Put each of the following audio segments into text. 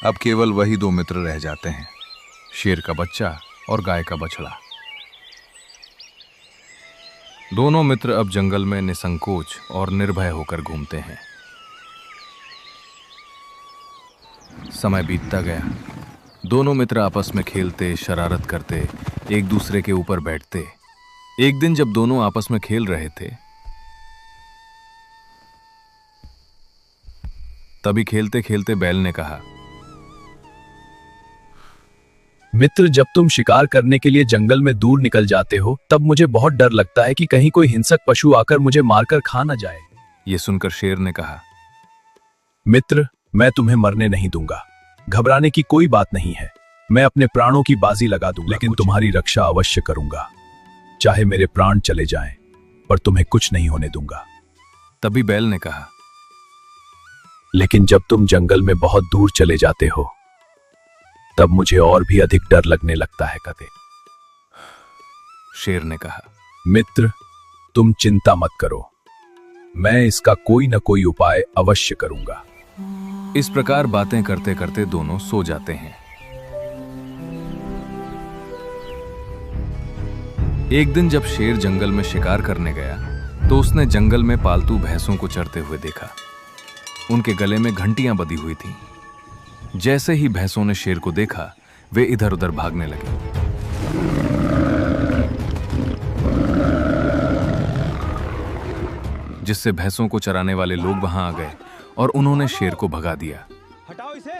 अब केवल वही दो मित्र रह जाते हैं, शेर का बच्चा और गाय का बछड़ा। दोनों मित्र अब जंगल में निसंकोच और निर्भय होकर घूमते हैं। समय बीतता गया। दोनों मित्र आपस में खेलते, शरारत करते, एक दूसरे के ऊपर बैठते। एक दिन जब दोनों आपस में खेल रहे थे, तभी खेलते खेलते बैल ने कहा, मित्र, जब तुम शिकार करने के लिए जंगल में दूर निकल जाते हो तब मुझे बहुत डर लगता है कि कहीं कोई हिंसक पशु आकर मुझे मारकर खा न जाए। यह सुनकर शेर ने कहा, मित्र, मैं तुम्हें मरने नहीं दूंगा। घबराने की कोई बात नहीं है। मैं अपने प्राणों की बाजी लगा दूंगा, लेकिन तुम्हारी रक्षा अवश्य करूंगा। चाहे मेरे प्राण चले जाएं, पर तुम्हें कुछ नहीं होने दूंगा। तभी बैल ने कहा, लेकिन जब तुम जंगल में बहुत दूर चले जाते हो तब मुझे और भी अधिक डर लगने लगता है कते। शेर ने कहा, मित्र, तुम चिंता मत करो, मैं इसका कोई न कोई उपाय अवश्य करूंगा। इस प्रकार बातें करते करते दोनों सो जाते हैं। एक दिन जब शेर जंगल में शिकार करने गया तो उसने जंगल में पालतू भैंसों को चरते हुए देखा। उनके गले में घंटियां बंधी हुई थीं। जैसे ही भैंसों ने शेर को देखा, वे इधर उधर भागने लगे। जिससे भैंसों को चराने वाले लोग वहां आ गए और उन्होंने शेर को भगा दिया।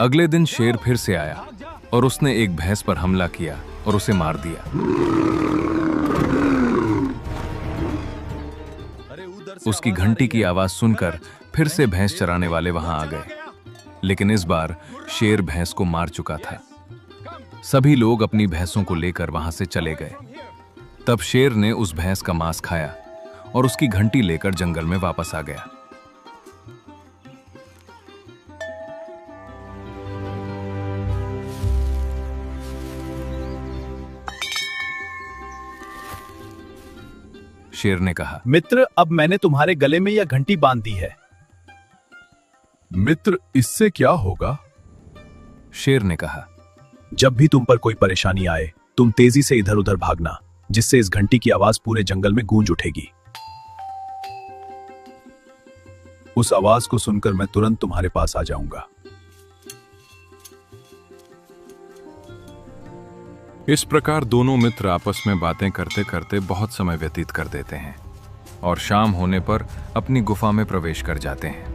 अगले दिन शेर फिर से आया और उसने एक भैंस पर हमला किया और उसे मार दिया। उसकी घंटी की आवाज सुनकर फिर से भैंस चराने वाले वहां आ गए, लेकिन इस बार शेर भैंस को मार चुका था। सभी लोग अपनी भैंसों को लेकर वहां से चले गए। तब शेर ने उस भैंस का मांस खाया और उसकी घंटी लेकर जंगल में वापस आ गया। शेर ने कहा, मित्र, अब मैंने तुम्हारे गले में यह घंटी बांध दी है। मित्र, इससे क्या होगा? शेर ने कहा, जब भी तुम पर कोई परेशानी आए तुम तेजी से इधर उधर भागना, जिससे इस घंटी की आवाज पूरे जंगल में गूंज उठेगी। उस आवाज को सुनकर मैं तुरंत तुम्हारे पास आ जाऊंगा। इस प्रकार दोनों मित्र आपस में बातें करते करते बहुत समय व्यतीत कर देते हैं और शाम होने पर अपनी गुफा में प्रवेश कर जाते हैं।